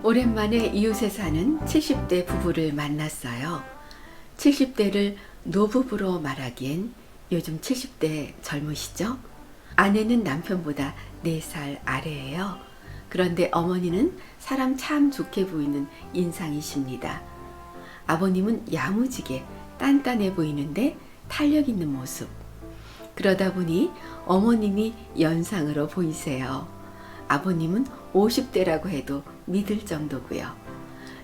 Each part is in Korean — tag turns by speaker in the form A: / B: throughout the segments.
A: 오랜만에 이웃에 사는 70대 부부를 만났어요. 70대를 노부부로 말하기엔 요즘 70대 젊으시죠? 아내는 남편보다 4살 아래예요. 그런데 어머니는 사람 참 좋게 보이는 인상이십니다. 아버님은 야무지게 단단해 보이는데 탄력 있는 모습. 그러다 보니 어머님이 연상으로 보이세요. 아버님은 50대라고 해도 믿을 정도고요.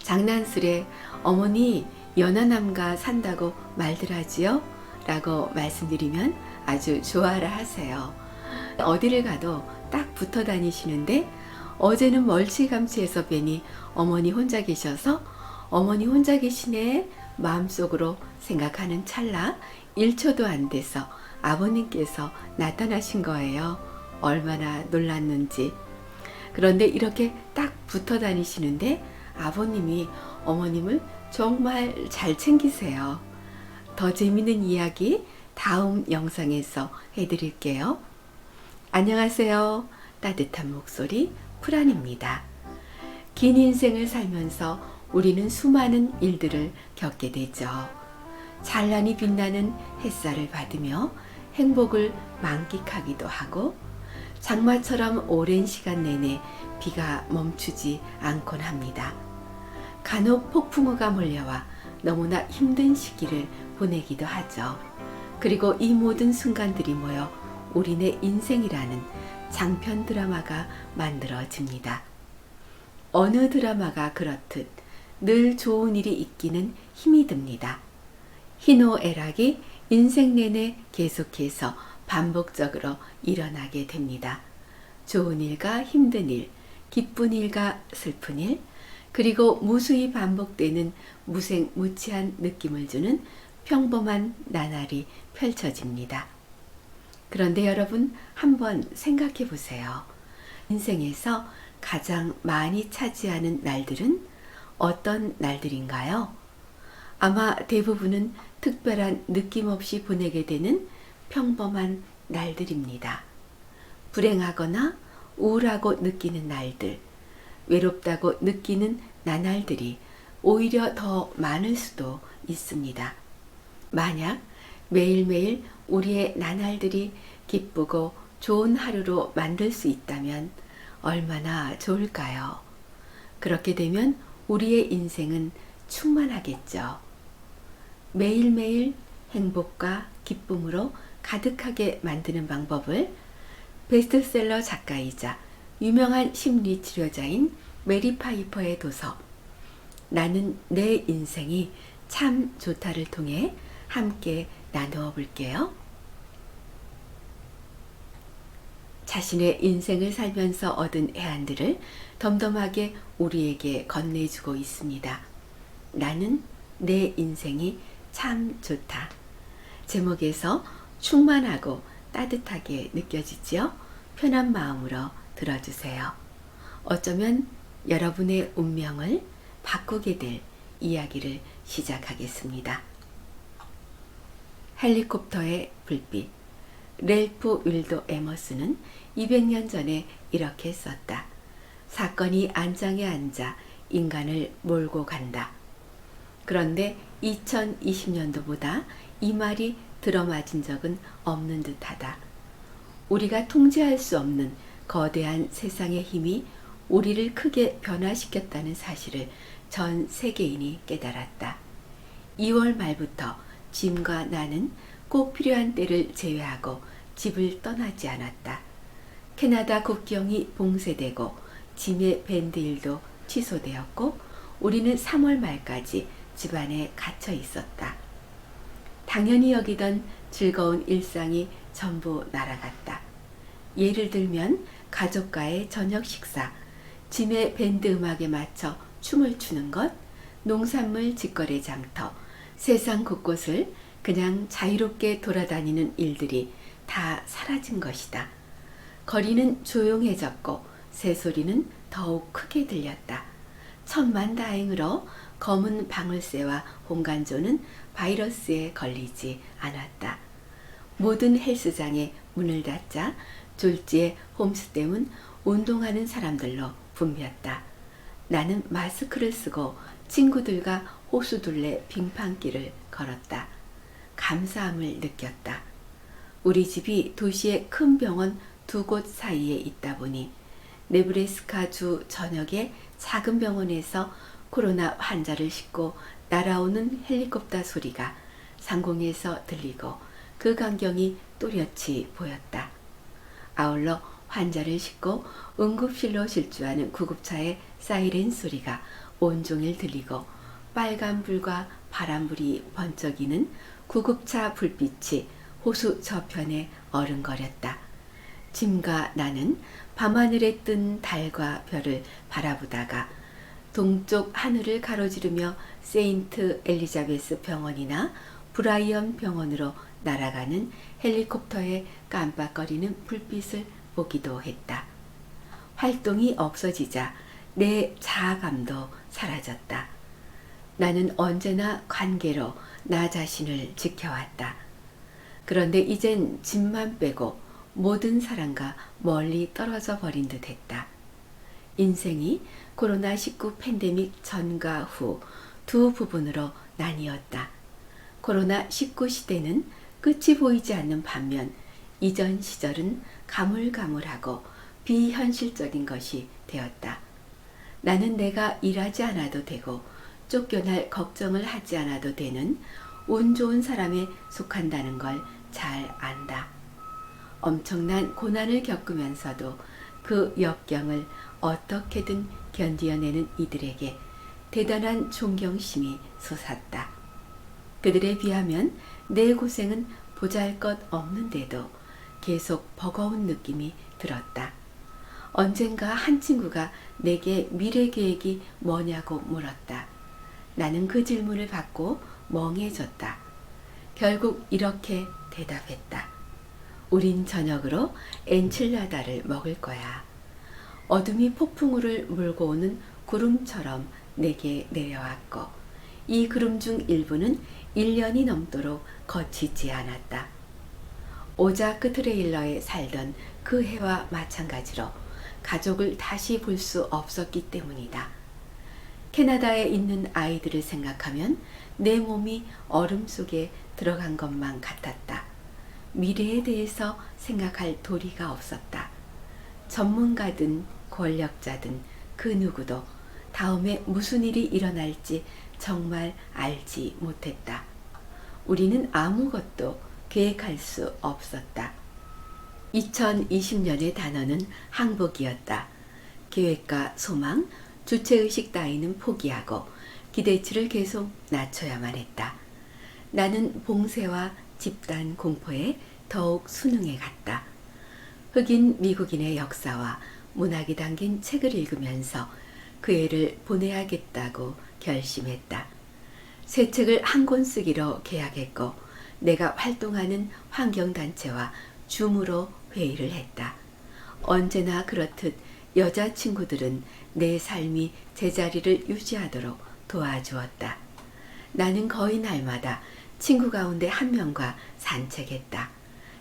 A: 장난스레 어머니 연하남과 산다고 말들 하지요? 라고 말씀드리면 아주 좋아라 하세요. 어디를 가도 딱 붙어 다니시는데 어제는 멀찌감치해서 뵈니 어머니 혼자 계셔서 어머니 혼자 계시네 마음속으로 생각하는 찰나 1초도 안 돼서 아버님께서 나타나신 거예요. 얼마나 놀랐는지. 그런데 이렇게 딱 붙어 다니시는데 아버님이 어머님을 정말 잘 챙기세요. 더 재밌는 이야기 다음 영상에서 해드릴게요. 안녕하세요. 따뜻한 목소리 쿨안입니다. 긴 인생을 살면서 우리는 수많은 일들을 겪게 되죠. 찬란히 빛나는 햇살을 받으며 행복을 만끽하기도 하고 장마처럼 오랜 시간 내내 비가 멈추지 않곤 합니다. 간혹 폭풍우가 몰려와 너무나 힘든 시기를 보내기도 하죠. 그리고 이 모든 순간들이 모여 우리네 인생이라는 장편 드라마가 만들어집니다. 어느 드라마가 그렇듯 늘 좋은 일이 있기는 힘이 듭니다. 희노애락이 인생 내내 계속해서 반복적으로 일어나게 됩니다. 좋은 일과 힘든 일, 기쁜 일과 슬픈 일, 그리고 무수히 반복되는 무색무취한 느낌을 주는 평범한 나날이 펼쳐집니다. 그런데 여러분 한번 생각해 보세요. 인생에서 가장 많이 차지하는 날들은 어떤 날들인가요? 아마 대부분은 특별한 느낌 없이 보내게 되는 평범한 날들입니다. 불행하거나 우울하고 느끼는 날들, 외롭다고 느끼는 나날들이 오히려 더 많을 수도 있습니다. 만약 매일매일 우리의 나날들이 기쁘고 좋은 하루로 만들 수 있다면 얼마나 좋을까요? 그렇게 되면 우리의 인생은 충만하겠죠. 매일매일 행복과 기쁨으로 가득하게 만드는 방법을 베스트셀러 작가이자 유명한 심리치료자인 메리 파이퍼의 도서 나는 내 인생이 참 좋다를 통해 함께 나누어 볼게요. 자신의 인생을 살면서 얻은 해안들을 덤덤하게 우리에게 건네주고 있습니다. 나는 내 인생이 참 좋다. 제목에서 충만하고 따뜻하게 느껴지지요? 편한 마음으로 들어주세요. 어쩌면 여러분의 운명을 바꾸게 될 이야기를 시작하겠습니다. 헬리콥터의 불빛. 랠프 윌도 에머스는 200년 전에 이렇게 썼다. 사건이 안장에 앉아 인간을 몰고 간다. 그런데 2020년도보다 이 말이 들어맞은 적은 없는 듯하다. 우리가 통제할 수 없는 거대한 세상의 힘이 우리를 크게 변화시켰다는 사실을 전 세계인이 깨달았다. 2월 말부터 짐과 나는 꼭 필요한 때를 제외하고 집을 떠나지 않았다. 캐나다 국경이 봉쇄되고 짐의 밴드 일도 취소되었고 우리는 3월 말까지 집안에 갇혀 있었다. 당연히 여기던 즐거운 일상이 전부 날아갔다. 예를 들면 가족과의 저녁 식사, 짐의 밴드 음악에 맞춰 춤을 추는 것, 농산물 직거래 장터, 세상 곳곳을 그냥 자유롭게 돌아다니는 일들이 다 사라진 것이다. 거리는 조용해졌고 새소리는 더욱 크게 들렸다. 천만다행으로 검은 방울새와 홍간조는 바이러스에 걸리지 않았다. 모든 헬스장에 문을 닫자 졸지에 홈스tem은 운동하는 사람들로 붐볐다. 나는 마스크를 쓰고 친구들과 호수둘레 빙판길을 걸었다. 감사함을 느꼈다. 우리 집이 도시의 큰 병원 두 곳 사이에 있다 보니 네브래스카 주 전역의 작은 병원에서 코로나 환자를 싣고 날아오는 헬리콥터 소리가 상공에서 들리고 그 광경이 또렷이 보였다. 아울러 환자를 싣고 응급실로 실주하는 구급차의 사이렌 소리가 온종일 들리고 빨간불과 파란불이 번쩍이는 구급차 불빛이 호수 저편에 어른거렸다. 짐과 나는 밤하늘에 뜬 달과 별을 바라보다가 동쪽 하늘을 가로지르며 세인트 엘리자베스 병원이나 브라이언 병원으로 날아가는 헬리콥터의 깜빡거리는 불빛을 보기도 했다. 활동이 없어지자 내 자아감도 사라졌다. 나는 언제나 관계로 나 자신을 지켜왔다. 그런데 이젠 짐만 빼고 모든 사람과 멀리 떨어져 버린 듯 했다. 인생이 코로나19 팬데믹 전과 후 두 부분으로 나뉘었다. 코로나19 시대는 끝이 보이지 않는 반면 이전 시절은 가물가물하고 비현실적인 것이 되었다. 나는 내가 일하지 않아도 되고 쫓겨날 걱정을 하지 않아도 되는 운 좋은 사람에 속한다는 걸 잘 안다. 엄청난 고난을 겪으면서도 그 역경을 어떻게든 견디어내는 이들에게 대단한 존경심이 솟았다. 그들에 비하면 내 고생은 보잘것없는데도 계속 버거운 느낌이 들었다. 언젠가 한 친구가 내게 미래 계획이 뭐냐고 물었다. 나는 그 질문을 받고 멍해졌다. 결국 이렇게 대답했다. 우린 저녁으로 엔칠라다를 먹을 거야. 어둠이 폭풍우를 몰고 오는 구름처럼 내게 내려왔고 이 구름 중 일부는 1년이 넘도록 거치지 않았다. 오자크 트레일러에 살던 그 해와 마찬가지로 가족을 다시 볼 수 없었기 때문이다. 캐나다에 있는 아이들을 생각하면 내 몸이 얼음 속에 들어간 것만 같았다. 미래에 대해서 생각할 도리가 없었다. 전문가든 권력자든 그 누구도 다음에 무슨 일이 일어날지 정말 알지 못했다. 우리는 아무것도 계획할 수 없었다. 2020년의 단어는 항복이었다. 계획과 소망, 주체의식 따위는 포기하고 기대치를 계속 낮춰야만 했다. 나는 봉쇄와 집단 공포에 더욱 순응해 갔다. 흑인 미국인의 역사와 문학이 담긴 책을 읽으면서 그 해를 보내야겠다고 결심했다. 새 책을 한 권 쓰기로 계약했고 내가 활동하는 환경단체와 줌으로 회의를 했다. 언제나 그렇듯 여자친구들은 내 삶이 제자리를 유지하도록 도와주었다. 나는 거의 날마다 친구 가운데 한 명과 산책했다.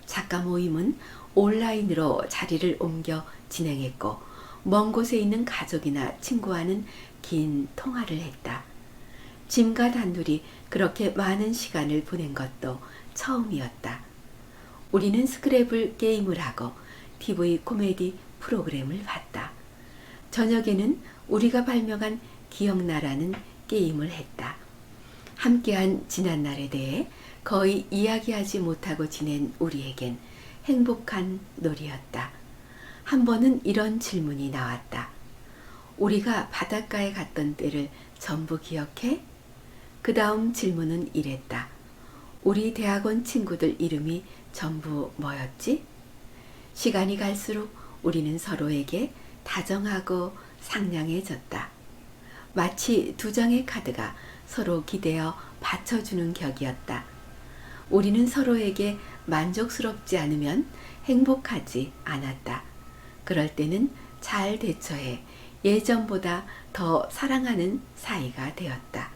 A: 작가 모임은 온라인으로 자리를 옮겨 진행했고 먼 곳에 있는 가족이나 친구와는 긴 통화를 했다. 짐과 단둘이 그렇게 많은 시간을 보낸 것도 처음이었다. 우리는 스크래블 게임을 하고 TV 코미디 프로그램을 봤다. 저녁에는 우리가 발명한 기억나라는 게임을 했다. 함께한 지난날에 대해 거의 이야기하지 못하고 지낸 우리에겐 행복한 놀이였다. 한 번은 이런 질문이 나왔다. 우리가 바닷가에 갔던 때를 전부 기억해? 그 다음 질문은 이랬다. 우리 대학원 친구들 이름이 전부 뭐였지? 시간이 갈수록 우리는 서로에게 다정하고 상냥해졌다. 마치 두 장의 카드가 서로 기대어 받쳐주는 격이었다. 우리는 서로에게 만족스럽지 않으면 행복하지 않았다. 그럴 때는 잘 대처해 예전보다 더 사랑하는 사이가 되었다.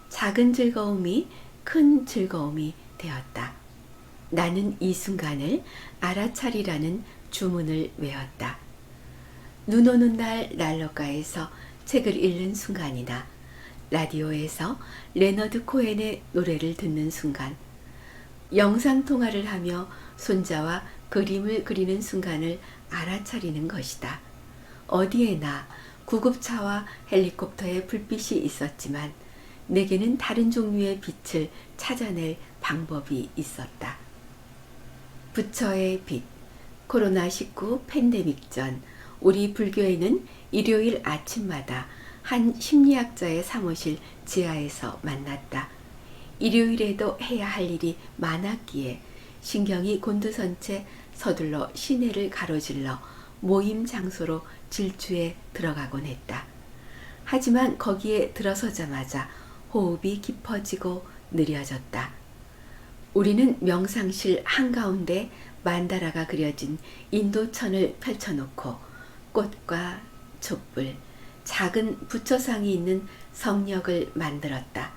A: 작은 즐거움이 큰 즐거움이 되었다. 나는 이 순간을 알아차리라는 주문을 외웠다. 눈 오는 날 난로가에서 책을 읽는 순간이나 라디오에서 레너드 코헨의 노래를 듣는 순간, 영상통화를 하며 손자와 그림을 그리는 순간을 알아차리는 것이다. 어디에나 구급차와 헬리콥터의 불빛이 있었지만 내게는 다른 종류의 빛을 찾아낼 방법이 있었다. 부처의 빛. 코로나19 팬데믹 전 우리 불교에는 일요일 아침마다 한 심리학자의 사무실 지하에서 만났다. 일요일에도 해야 할 일이 많았기에 신경이 곤두선 채 서둘러 시내를 가로질러 모임 장소로 질주에 들어가곤 했다. 하지만 거기에 들어서자마자 호흡이 깊어지고 느려졌다. 우리는 명상실 한가운데 만다라가 그려진 인도천을 펼쳐놓고 꽃과 촛불, 작은 부처상이 있는 성역을 만들었다.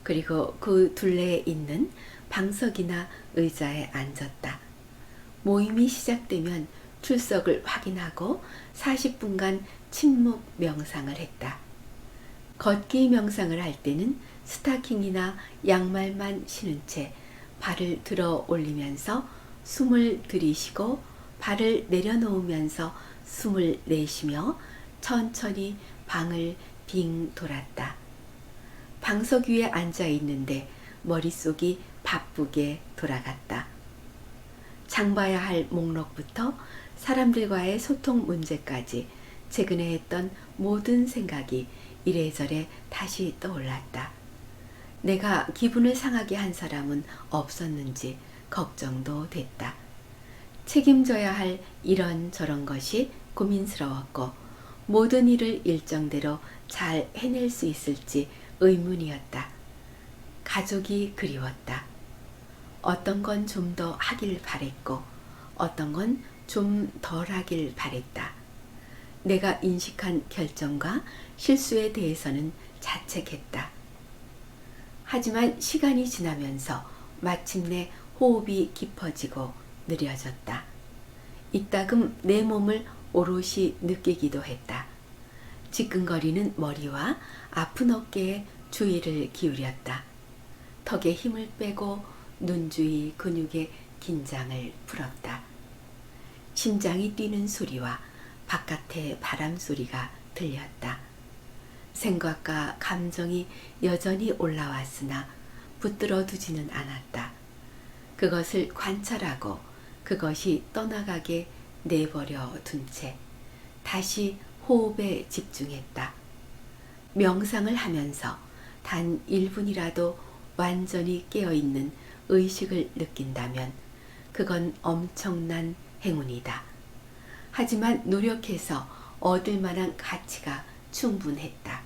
A: 그리고 그 둘레에 있는 방석이나 의자에 앉았다. 모임이 시작되면 출석을 확인하고 40분간 침묵 명상을 했다. 걷기 명상을 할 때는 스타킹이나 양말만 신은 채 발을 들어 올리면서 숨을 들이쉬고 발을 내려놓으면서 숨을 내쉬며 천천히 방을 빙 돌았다. 방석 위에 앉아 있는데 머릿속이 바쁘게 돌아갔다. 장 봐야 할 목록부터 사람들과의 소통 문제까지 최근에 했던 모든 생각이 이래저래 다시 떠올랐다. 내가 기분을 상하게 한 사람은 없었는지 걱정도 됐다. 책임져야 할 이런저런 것이 고민스러웠고 모든 일을 일정대로 잘 해낼 수 있을지 의문이었다. 가족이 그리웠다. 어떤 건 좀 더 하길 바랬고 어떤 건 좀 덜 하길 바랬다. 내가 인식한 결정과 실수에 대해서는 자책했다. 하지만 시간이 지나면서 마침내 호흡이 깊어지고 느려졌다. 이따금 내 몸을 오롯이 느끼기도 했다. 지끈거리는 머리와 아픈 어깨에 주의를 기울였다. 턱에 힘을 빼고 눈 주위 근육의 긴장을 풀었다. 심장이 뛰는 소리와 바깥의 바람 소리가 들렸다. 생각과 감정이 여전히 올라왔으나 붙들어 두지는 않았다. 그것을 관찰하고 그것이 떠나가게 내버려 둔 채 다시 호흡에 집중했다. 명상을 하면서 단 1분이라도 완전히 깨어있는 의식을 느낀다면 그건 엄청난 행운이다. 하지만 노력해서 얻을 만한 가치가 충분했다.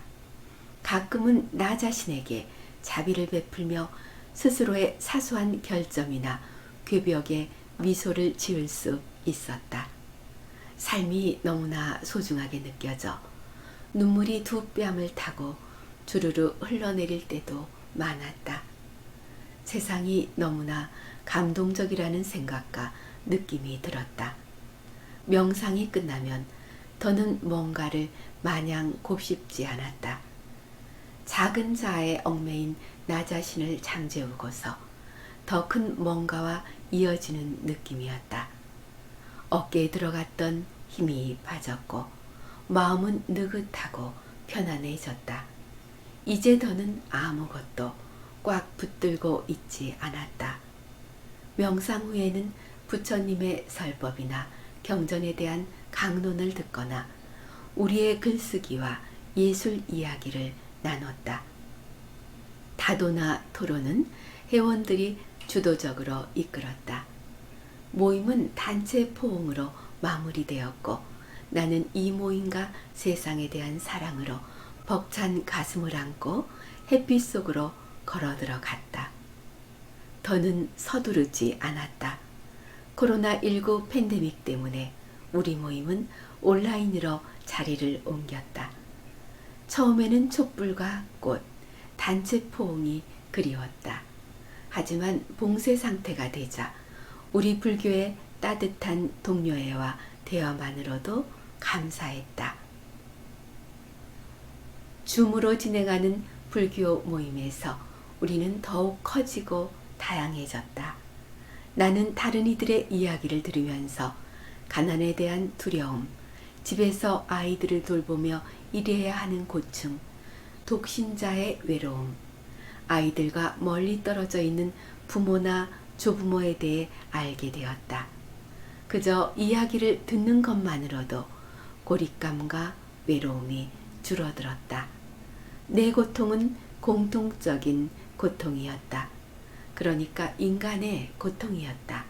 A: 가끔은 나 자신에게 자비를 베풀며 스스로의 사소한 결점이나 궤벽에 미소를 지을 수 있었다. 삶이 너무나 소중하게 느껴져 눈물이 두 뺨을 타고 주르르 흘러내릴 때도 많았다. 세상이 너무나 감동적이라는 생각과 느낌이 들었다. 명상이 끝나면 더는 뭔가를 마냥 곱씹지 않았다. 작은 자아에 얽매인 나 자신을 잠재우고서 더 큰 뭔가와 이어지는 느낌이었다. 어깨에 들어갔던 힘이 빠졌고 마음은 느긋하고 편안해졌다. 이제 더는 아무것도 꽉 붙들고 있지 않았다. 명상 후에는 부처님의 설법이나 경전에 대한 강론을 듣거나 우리의 글쓰기와 예술 이야기를 나눴다. 다도나 토론은 회원들이 주도적으로 이끌었다. 모임은 단체 포옹으로 마무리되었고 나는 이 모임과 세상에 대한 사랑으로 벅찬 가슴을 안고 햇빛 속으로 걸어 들어갔다. 더는 서두르지 않았다. 코로나19 팬데믹 때문에 우리 모임은 온라인으로 자리를 옮겼다. 처음에는 촛불과 꽃, 단체 포옹이 그리웠다. 하지만 봉쇄 상태가 되자 우리 불교의 따뜻한 동료애와 대화만으로도 감사했다. 줌으로 진행하는 불교 모임에서 우리는 더욱 커지고 다양해졌다. 나는 다른 이들의 이야기를 들으면서 가난에 대한 두려움, 집에서 아이들을 돌보며 일해야 하는 고충, 독신자의 외로움, 아이들과 멀리 떨어져 있는 부모나 조부모에 대해 알게 되었다. 그저 이야기를 듣는 것만으로도 고립감과 외로움이 줄어들었다. 내 고통은 공통적인 고통이었다. 그러니까 인간의 고통이었다.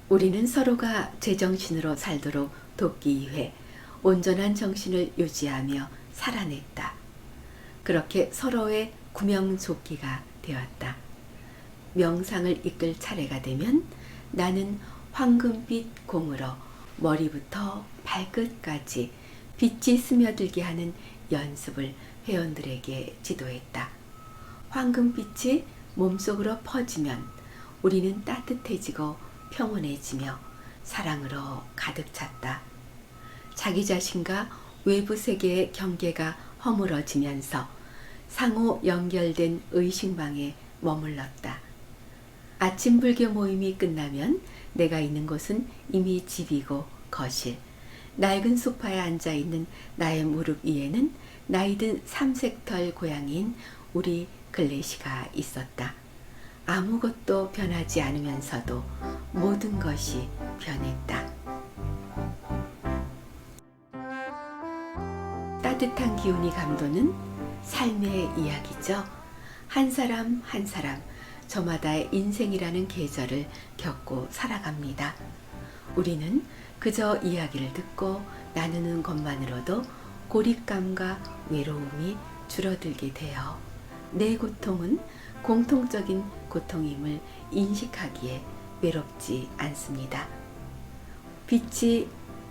A: 우리는 서로가 제정신으로 살도록 돕기 위해 온전한 정신을 유지하며 살아냈다. 그렇게 서로의 구명조끼가 되었다. 명상을 이끌 차례가 되면 나는 황금빛 공으로 머리부터 발끝까지 빛이 스며들게 하는 연습을 회원들에게 지도했다. 황금빛이 몸속으로 퍼지면 우리는 따뜻해지고 평온해지며 사랑으로 가득 찼다. 자기 자신과 외부 세계의 경계가 허물어지면서 상호 연결된 의식망에 머물렀다. 아침 불교 모임이 끝나면 내가 있는 곳은 이미 집이고 거실, 낡은 소파에 앉아있는 나의 무릎 위에는 나이든 삼색털 고양이인 우리 글래시가 있었다. 아무것도 변하지 않으면서도 모든 것이 변했다. 따뜻한 기운이 감도는 삶의 이야기죠. 한 사람 한 사람 저마다의 인생이라는 계절을 겪고 살아갑니다. 우리는 그저 이야기를 듣고 나누는 것만으로도 고립감과 외로움이 줄어들게 되어 내 고통은 공통적인 고통임을 인식하기에 외롭지 않습니다. 빛이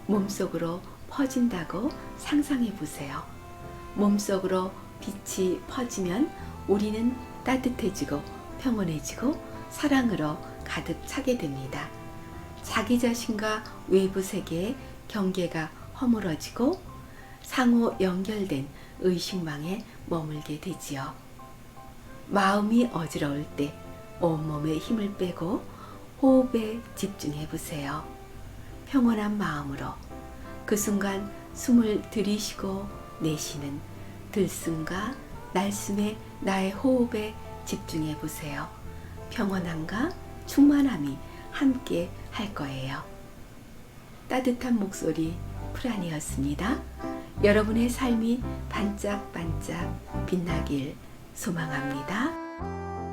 A: 몸속으로 퍼진다고 상상해 보세요. 몸속으로 빛이 퍼지면 우리는 따뜻해지고 평온해지고 사랑으로 가득 차게 됩니다. 자기 자신과 외부 세계의 경계가 허물어지고 상호 연결된 의식망에 머물게 되지요. 마음이 어지러울 때 온몸에 힘을 빼고 호흡에 집중해 보세요. 평온한 마음으로 그 순간 숨을 들이쉬고 내쉬는 들숨과 날숨의 나의 호흡에 집중해 보세요. 평온함과 충만함이 함께 할 거예요. 따뜻한 목소리 프란이었습니다. 여러분의 삶이 반짝반짝 빛나길 소망합니다.